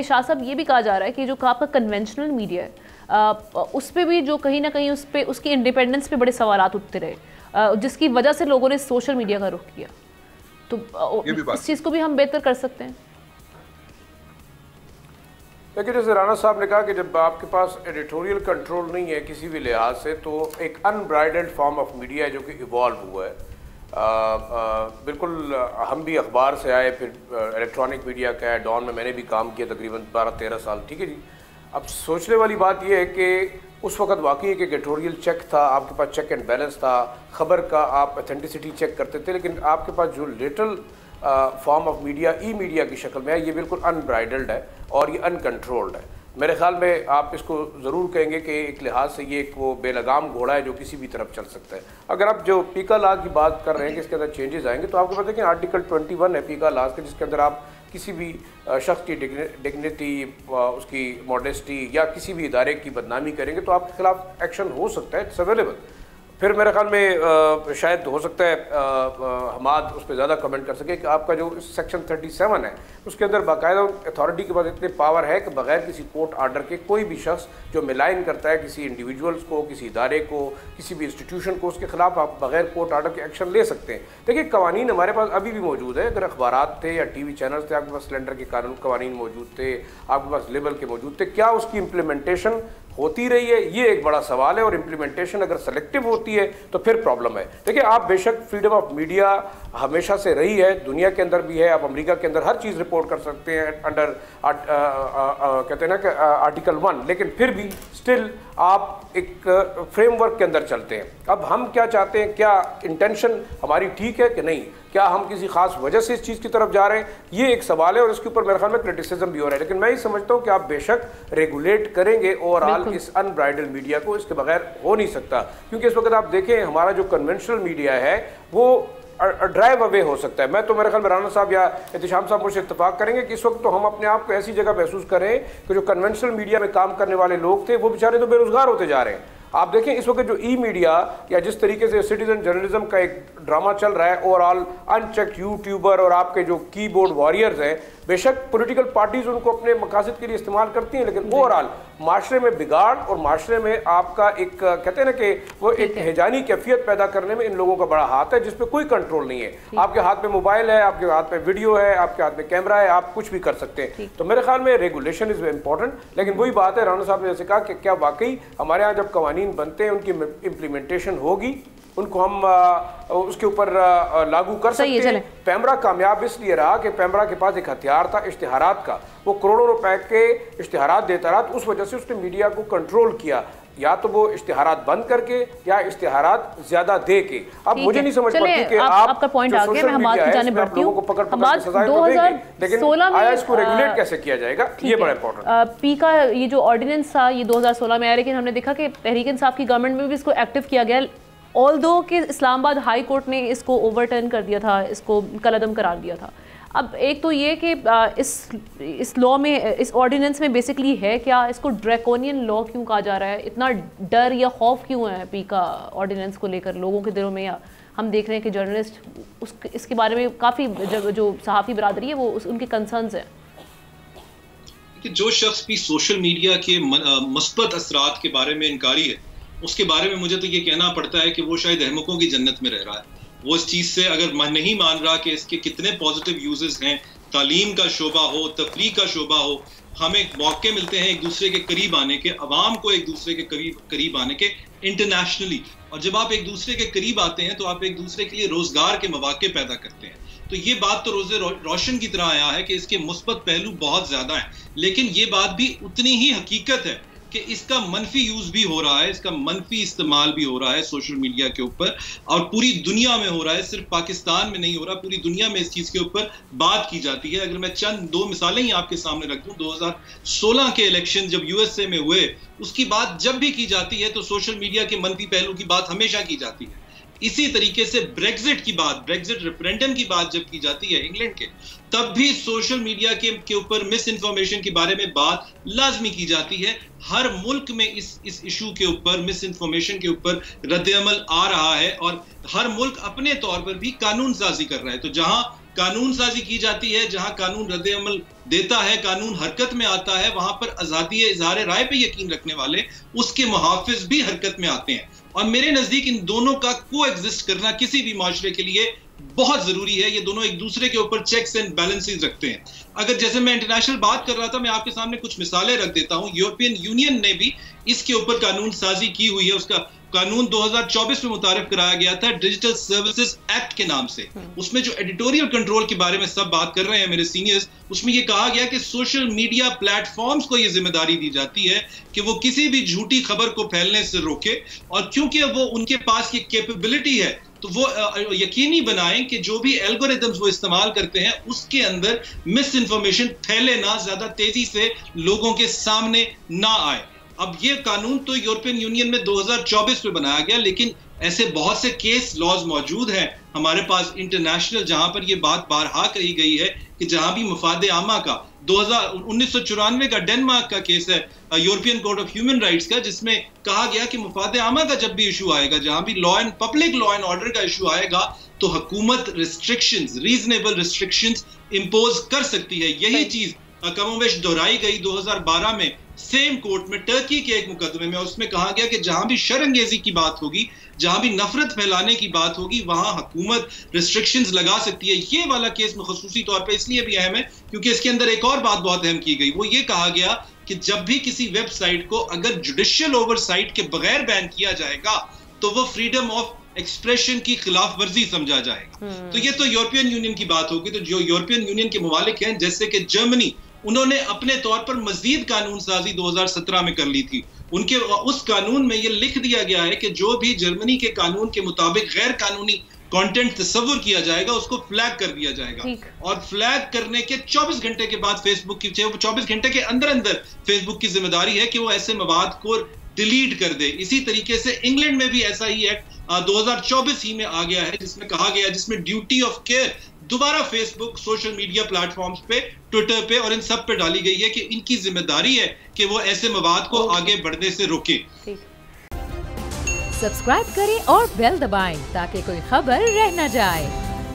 शाह साहब, ये भी कहा जा रहा है कि जो आपका कन्वेंशनल मीडिया है उस पर भी जो कहीं ना कहीं उस पर उसकी इंडिपेंडेंस पे बड़े सवालात उठते रहे, जिसकी वजह से लोगों ने सोशल मीडिया का रुख किया। तो इस चीज़ को भी हम बेहतर कर सकते हैं। देखिए, जैसे राणा साहब ने कहा कि जब आपके पास एडिटोरियल कंट्रोल नहीं है किसी भी लिहाज से, तो एक अनब्राइडल्ड फॉर्म ऑफ मीडिया है जो कि इवॉल्व हुआ है। बिल्कुल हम भी अखबार से आए, फिर इलेक्ट्रॉनिक मीडिया का है, डॉन में मैंने भी काम किया तकरीबन 12-13 साल, ठीक है जी। अब सोचने वाली बात यह है कि उस वक्त वाकई एक एडिटोरियल चेक था, आपके पास चेक एंड बैलेंस था, खबर का आप ऑथेंटिसिटी चेक करते थे। लेकिन आपके पास जो little form of media E media की शक्ल में है, ये बिल्कुल अनब्राइडल्ड है और ये अनकंट्रोल्ड है। मेरे ख्याल में आप इसको ज़रूर कहेंगे कि एक लिहाज से ये एक वो बेलगाम घोड़ा है जो किसी भी तरफ चल सकता है। अगर आप जो पीका लॉ की बात कर रहे हैं कि इसके अंदर चेंजेस आएंगे, तो आपको पता है कि आर्टिकल 21 है पीका लॉ का, जिसके अंदर आप किसी भी शख्स की डिग्निटी, उसकी मॉडेस्टी या किसी भी इदारे की बदनामी करेंगे तो आपके खिलाफ एक्शन हो सकता है, इट्स अवेलेबल। फिर मेरे ख्याल में शायद हो सकता है हमाद उस पर ज़्यादा कमेंट कर सके कि आपका जो सेक्शन 37 है उसके अंदर बाकायदा अथॉरिटी के पास इतने पावर है कि बगैर किसी कोर्ट आर्डर के कोई भी शख्स जो मिलाइन करता है किसी इंडिविजुअल्स को, किसी इदारे को, किसी भी इंस्टीट्यूशन को, उसके खिलाफ आप बगैर कोर्ट आर्डर के एक्शन ले सकते हैं। देखिए, कवानीन हमारे पास अभी भी मौजूद है। अगर अखबारात थे या TV चैनल्स थे, आपके पास सिलेंडर के कानून कवानीन मौजूद थे, आपके पास लेबल के मौजूद थे, क्या उसकी इम्प्लीमेंटेशन होती रही है, ये एक बड़ा सवाल है। और इम्प्लीमेंटेशन अगर सेलेक्टिव होती है तो फिर प्रॉब्लम है। देखिए, आप बेशक फ्रीडम ऑफ मीडिया हमेशा से रही है, दुनिया के अंदर भी है, आप अमेरिका के अंदर हर चीज़ रिपोर्ट कर सकते हैं अंडर कहते हैं ना कि आर्टिकल 1, लेकिन फिर भी स्टिल आप एक फ्रेमवर्क के अंदर चलते हैं। अब हम क्या चाहते हैं, क्या इंटेंशन हमारी ठीक है कि नहीं, क्या हम किसी खास वजह से इस चीज़ की तरफ जा रहे हैं, ये एक सवाल है और इसके ऊपर मेरे ख्याल में क्रिटिसिज्म भी हो रहा है। लेकिन मैं ये समझता हूँ कि आप बेशक रेगुलेट करेंगे ओवरऑल इस अनब्राइडल मीडिया को, इसके बगैर हो नहीं सकता। क्योंकि इस वक्त आप देखें हमारा जो कन्वेंशनल मीडिया है वो ड्राइव अवे हो सकता है। मैं तो मेरे ख्याल में राणा साहब या एहतिशाम साहब मुझसे इत्तेफाक करेंगे कि इस वक्त तो हम अपने आप को ऐसी जगह महसूस करें कि जो कन्वेंशनल मीडिया में काम करने वाले लोग थे वो बेचारे तो बेरोजगार होते जा रहे हैं। आप देखें इस वक्त जो ई मीडिया या जिस तरीके से सिटीजन जर्नलिज्म का एक ड्रामा चल रहा है, ओवरऑल अनचेक्ड यूट्यूबर और आपके जो कीबोर्ड वॉरियर्स हैं, बेशक पॉलिटिकल पार्टीज उनको अपने मकासद के लिए इस्तेमाल करती हैं, लेकिन ओवरऑल माशरे में बिगाड़ और माशरे में आपका एक कहते हैं ना कि वो एक हिजानी कैफियत पैदा करने में इन लोगों का बड़ा हाथ है, जिस पे कोई कंट्रोल नहीं है। आपके हाथ में मोबाइल है, आपके हाथ में वीडियो है, आपके हाथ में कैमरा है, आप कुछ भी कर सकते हैं। तो मेरे ख्याल में रेगुलेशन इज इंपॉर्टेंट। लेकिन वही बात है, राणा साहब ने जैसे कहा कि क्या वाकई हमारे यहाँ जब कवानीन बनते हैं उनकी इम्प्लीमेंटेशन होगी, उनको हम उसके ऊपर लागू कर सकते हैं। पैमरा कामयाब इसलिए रहा कि पैमरा के पास एक हथियार था इश्तिहारात का, वो करोड़ों रुपए के इश्तिहारात देता रहा, तो उस वजह से उसने मीडिया को कंट्रोल किया, या तो वो इश्तिहारात बंद करके या इश्तिहारात ज्यादा दे के। अब मुझे नहीं समझ पड़ती कि आपका पॉइंट आ गया, मैं हमाद की जानिब बढ़ती हूं। लेकिन आया इसको रेगुलेट कैसे किया जाएगा, ये बड़ा इंपॉर्टेंट। पी का ये जो ऑर्डिनेंस था ये 2016 में आया, लेकिन हमने देखा कि तहरीक इंसाफ की गवर्नमेंट में भी इसको एक्टिव किया गया, ऑल्दो कि इस्लामाबाद हाई कोर्ट ने इसको ओवरटर्न कर दिया था, इसको कलअदम करार दिया था। अब एक तो ये कि इस लॉ में, इस ऑर्डिनेंस में बेसिकली है क्या, इसको ड्रैकोनियन लॉ क्यों कहा जा रहा है, इतना डर या खौफ क्यों है पी का ऑर्डिनेंस को लेकर लोगों के दिलों में? या हम देख रहे हैं कि जर्नलिस्ट इसके बारे में काफ़ी जो सहाफ़ी बरादरी है वो उनके कंसर्न्स हैं कि जो शख्स भी सोशल मीडिया के मुस्बत असरात के बारे में इनकारी है, उसके बारे में मुझे तो ये कहना पड़ता है कि वो शायद अहमकों की जन्नत में रह रहा है। वो इस चीज़ से अगर नहीं मान रहा कि इसके कितने पॉजिटिव यूजेस हैं, तालीम का शोबा हो, तफरीह का शोबा हो, हमें मौके मिलते हैं एक दूसरे के करीब आने के, अवाम को एक दूसरे के करीब आने के इंटरनेशनली। और जब आप एक दूसरे के करीब आते हैं तो आप एक दूसरे के लिए रोजगार के मौके पैदा करते हैं। तो ये बात तो रोज़े रोशन की तरह आया है कि इसके मुस्बत पहलू बहुत ज़्यादा हैं, लेकिन ये बात भी उतनी ही हकीकत है कि इसका मनफी यूज भी हो रहा है, इसका मनफी इस्तेमाल भी हो रहा है सोशल मीडिया के ऊपर, और पूरी दुनिया में हो रहा है, सिर्फ पाकिस्तान में नहीं हो रहा, पूरी दुनिया में इस चीज़ के ऊपर बात की जाती है। अगर मैं चंद 2 मिसालें ही आपके सामने रख दूं, 2016 के इलेक्शन जब USA में हुए, उसकी बात जब भी की जाती है तो सोशल मीडिया के मनफी पहलू की बात हमेशा की जाती है। इसी तरीके से ब्रेग्जिट की बात, ब्रेग्जिट रेफरेंडम की बात जब की जाती है इंग्लैंड के, तब भी सोशल मीडिया के ऊपर मिस इन्फॉर्मेशन के बारे में बात लाजमी की जाती है। हर मुल्क में इस इशू के ऊपर, मिस इन्फॉर्मेशन के ऊपर रद्द-ए-अमल आ रहा है और हर मुल्क अपने तौर पर भी कानून साजी कर रहा है। तो जहां कानून साजी की जाती है, जहां कानून रद्द अमल देता है, कानून हरकत में आता है, वहां पर आजादी इजहार राय पे यकीन रखने वाले उसके मुहाफिज भी हरकत में आते हैं। और मेरे नजदीक इन दोनों का को एग्जिस्ट करना किसी भी माशरे के लिए बहुत जरूरी है। ये दोनों एक दूसरे के ऊपर चेक्स एंड बैलेंसेस रखते हैं। अगर जैसे मैं इंटरनेशनल बात कर रहा था, मैं आपके सामने कुछ मिसालें रख देता हूं। यूरोपियन यूनियन ने भी इसके ऊपर कानून साजी की हुई है। उसका कानून 2024 में मुतारिफ कराया गया था डिजिटल सर्विसेज एक्ट के नाम से। उसमें जो एडिटोरियल कंट्रोल के बारे में सब बात कर रहे हैं मेरे सीनियर्स, उसमें ये कहा गया कि सोशल मीडिया प्लेटफॉर्म्स को ये जिम्मेदारी दी जाती है कि वो किसी भी झूठी खबर को फैलने से रोके, और क्योंकि वो उनके पास ये कैपेबिलिटी है तो वो यकीनी बनाएं कि जो भी एल्गोरिथम्स वो इस्तेमाल करते हैं उसके अंदर मिस इन्फॉर्मेशन फैले ना, ज्यादा तेजी से लोगों के सामने ना आए। अब ये कानून तो यूरोपियन यूनियन में 2024 में बनाया गया, लेकिन ऐसे बहुत से केस लॉज मौजूद हैं हमारे पास इंटरनेशनल, जहां पर ये बात बारहा कही गई है कि जहां भी मफादे आमा का 1994 का डेनमार्क का केस है European court of human rights का, जिसमें कहा गया कि मफादे आमा का जब भी इशू आएगा, जहां भी पब्लिक लॉ एंड ऑर्डर का इशू आएगा, तो हुकूमत रिस्ट्रिक्शंस, रीजनेबल रिस्ट्रिक्शंस इंपोज कर सकती है। यही चीज कमोबेश दोहराई गई 2012 में सेम कोर्ट में टर्की के एक मुकदमे में। उसमें कहा गया कि जहां भी शर्मंगेजी की बात होगी, जहां भी नफरत फैलाने की बात होगी, वहां हुकूमत रिस्ट्रिक्शंस लगा सकती है। ये वाला केस में खसूसी तौर पे इसलिए भी अहम है क्योंकि इसके अंदर एक और बात बहुत अहम की गई। वो ये कहा गया कि जब भी किसी वेबसाइट को अगर जुडिशियल ओवरसाइट के बगैर बैन किया जाएगा तो वो फ्रीडम ऑफ एक्सप्रेशन की खिलाफ वर्जी समझा जाएगा। तो ये तो यूरोपियन यूनियन की बात होगी। तो जो यूरोपियन यूनियन के मुमालिक हैं जैसे कि जर्मनी, उन्होंने अपने तौर पर मजीद कानून साजी 2017 में कर ली थी। उनके उस कानून में यह लिख दिया गया है कि जो भी जर्मनी के कानून के मुताबिक गैर कानूनी कंटेंट तस्वुर किया जाएगा उसको फ्लैग कर दिया जाएगा, और फ्लैग करने के 24 घंटे के बाद फेसबुक की 24 घंटे के अंदर फेसबुक की जिम्मेदारी है कि वो ऐसे मवाद को डिलीट कर दे। इसी तरीके से इंग्लैंड में भी ऐसा ही एक्ट 2024 ही में आ गया है, जिसमें कहा गया, जिसमें ड्यूटी ऑफ केयर दोबारा फेसबुक, सोशल मीडिया प्लेटफॉर्म्स पे, ट्विटर पे और इन सब पे डाली गई है कि इनकी जिम्मेदारी है कि वो ऐसे मवाद को आगे बढ़ने से रोके। सब्सक्राइब करें और बेल दबाएं ताकि कोई खबर रह न जाए।